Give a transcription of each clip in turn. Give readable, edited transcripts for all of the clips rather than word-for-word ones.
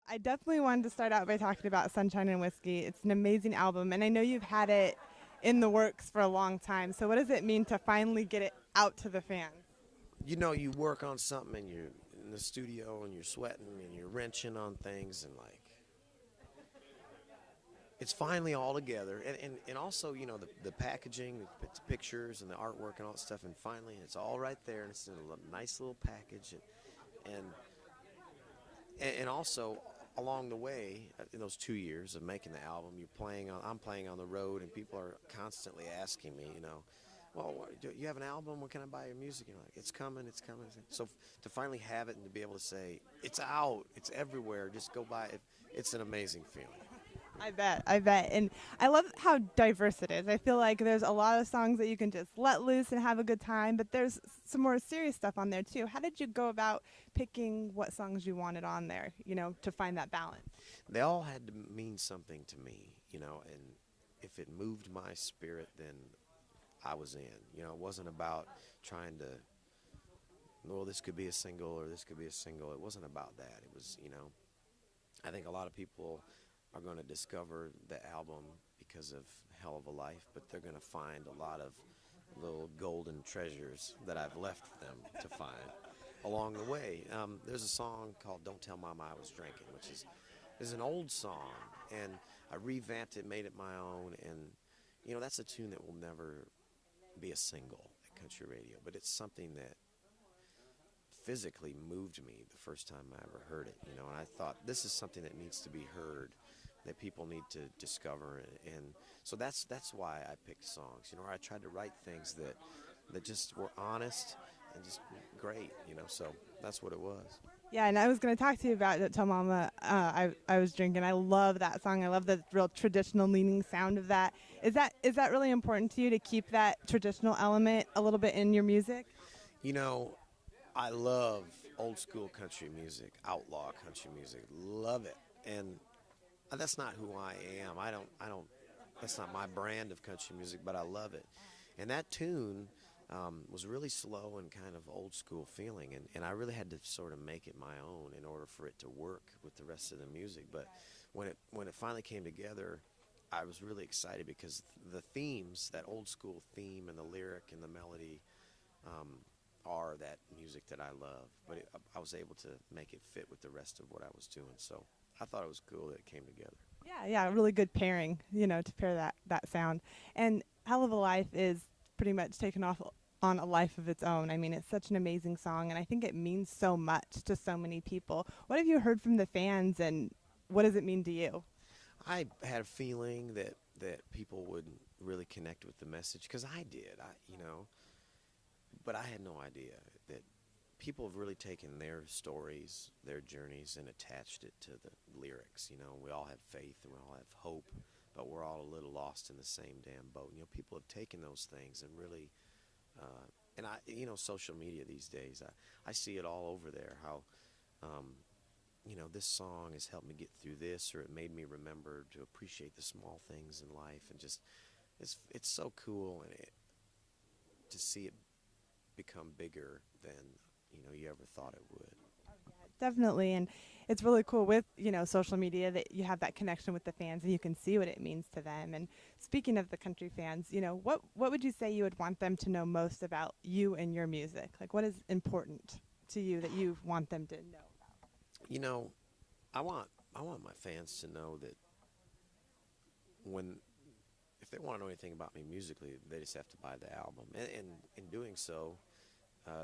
I definitely wanted to start out by talking about Sunshine and Whiskey. It's an amazing album, and I know you've had it in the works for a long time. So, what does it mean to finally get it out to the fans? You work on something and you're in the studio and you're sweating and you're wrenching on things and like it's finally all together. And also, the packaging, the pictures and the artwork and all that stuff. And finally, it's all right there and it's in a nice little package. And, and also, along the way, in those 2 years of making the album, I'm playing on the road and people are constantly asking me, well, do you have an album? When can I buy your music? Like, it's coming, it's coming. So to finally have it and to be able to say, it's out, it's everywhere, just go buy it, it's an amazing feeling. I bet. And I love how diverse it is. I feel like there's a lot of songs that you can just let loose and have a good time, but there's some more serious stuff on there too. How did you go about picking what songs you wanted on there, to find that balance? They all had to mean something to me, and if it moved my spirit, then I was in. It wasn't about trying to, well, this could be a single or this could be a single. It wasn't about that. It was, I think a lot of people are going to discover the album because of Hell of a Life, but they're going to find a lot of little golden treasures that I've left them to find along the way. There's a song called Don't Tell Mama I Was Drinking, which is an old song, and I revamped it, made it my own, and, that's a tune that will never be a single at country radio, but it's something that physically moved me the first time I ever heard it, and I thought this is something that needs to be heard, that people need to discover, and so that's why I picked songs. I tried to write things that just were honest and just great, so that's what it was. Yeah, and I was going to talk to you about Tell Mama I was drinking. I love that song. I love the real traditional leaning sound of that. Is that really important to you to keep that traditional element a little bit in your music? You know, I love old school country music, outlaw country music. Love it. And that's not who I am. I don't, that's not my brand of country music, but I love it. And that tune was really slow and kind of old school feeling. And I really had to sort of make it my own in order for it to work with the rest of the music. But when it finally came together, I was really excited because the themes, that old school theme and the lyric and the melody, um, are that music that I love. But I was able to make it fit with the rest of what I was doing. So I thought it was cool that it came together. Yeah, really good pairing, to pair that sound. And Hell of a Life is pretty much taken off on a life of its own. I mean, it's such an amazing song, and I think it means so much to so many people. What have you heard from the fans, and what does it mean to you? I had a feeling that people would really connect with the message because I did. But I had no idea that people have really taken their stories, their journeys, and attached it to the lyrics. We all have faith and we all have hope, but we're all a little lost in the same damn boat. People have taken those things and really, and social media these days, I see it all over there. How, this song has helped me get through this, or it made me remember to appreciate the small things in life, and just it's so cool, and to see it become bigger than you ever thought it would. Definitely, and it's really cool with social media that you have that connection with the fans and you can see what it means to them. And speaking of the country fans, what would you say you would want them to know most about you and your music? Like, what is important to you that you want them to know about? You know, I want my fans to know that when if they want to know anything about me musically, they just have to buy the album. And in doing so,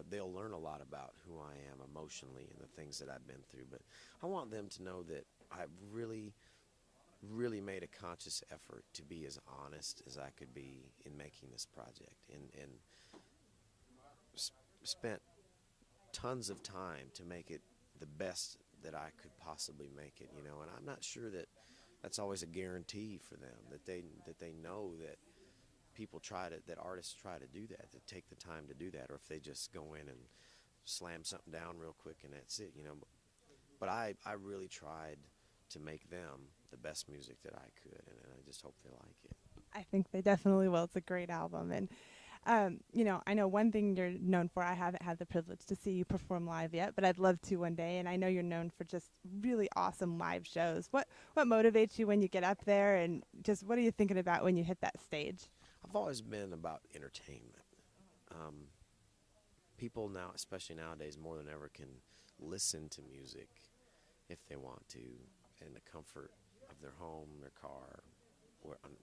they'll learn a lot about who I am emotionally and the things that I've been through. But I want them to know that I've really, really made a conscious effort to be as honest as I could be in making this project, and spent tons of time to make it the best that I could possibly make it. And I'm not sure that that's always a guarantee for them, that they know that that artists try to do that take the time to do that, or if they just go in and slam something down real quick and that's it. But I really tried to make them the best music that I could, and I just hope they like it. I think they definitely will. It's a great album, and I know one thing you're known for. I haven't had the privilege to see you perform live yet, but I'd love to one day. And I know you're known for just really awesome live shows. What motivates you when you get up there, and just what are you thinking about when you hit that stage? I've always been about entertainment. Um, People now, especially nowadays, more than ever, can listen to music if they want to in the comfort of their home, their car,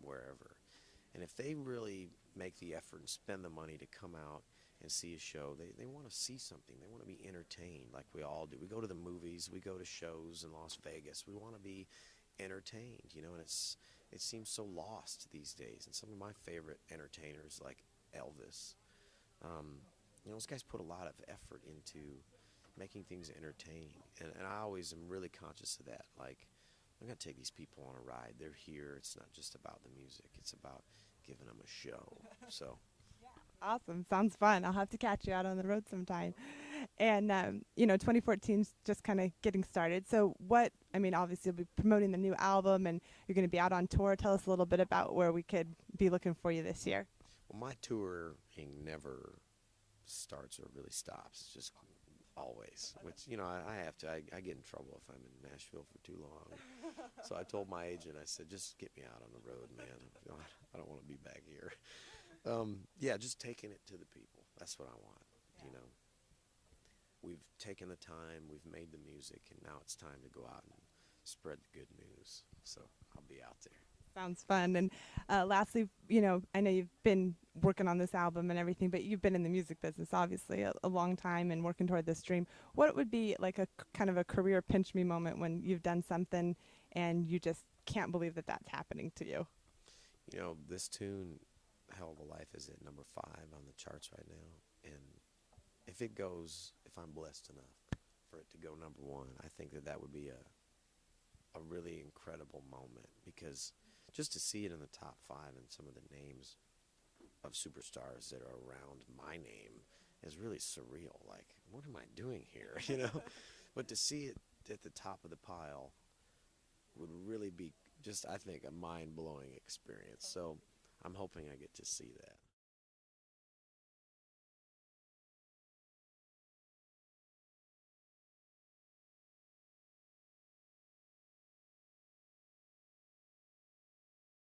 wherever. And if they really make the effort and spend the money to come out and see a show, they want to see something. They want to be entertained like we all do. We go to the movies, we go to shows in Las Vegas. We want to be entertained, and it seems so lost these days. And some of my favorite entertainers, like Elvis, um, those guys put a lot of effort into making things entertaining. And I always am really conscious of that. Like, I'm going to take these people on a ride. They're here. It's not just about the music. It's about giving them a show. So, Awesome. Sounds fun. I'll have to catch you out on the road sometime. And, 2014's just kind of getting started. So obviously you'll be promoting the new album and you're going to be out on tour. Tell us a little bit about where we could be looking for you this year. well, my touring never starts or really stops. It's just always, which, I have to. I get in trouble if I'm in Nashville for too long. So I told my agent, I said, just get me out on the road, man. I don't want to be back here. Yeah, just taking it to the people. That's what I want, We've taken the time, we've made the music, and now it's time to go out and spread the good news. So I'll be out there. Sounds fun. And lastly, I know you've been working on this album and everything, but you've been in the music business obviously a long time and working toward this dream. What would be like a kind of a career pinch me moment when you've done something and you just can't believe that that's happening to you? This tune, Hell of a Life, is at number 5 on the charts right now. And if I'm blessed enough for it to go number 1, I think that would be a really incredible moment, because just to see it in the top 5 and some of the names of superstars that are around my name is really surreal. Like, what am I doing here? But to see it at the top of the pile would really be just, I think, a mind-blowing experience. So I'm hoping I get to see that.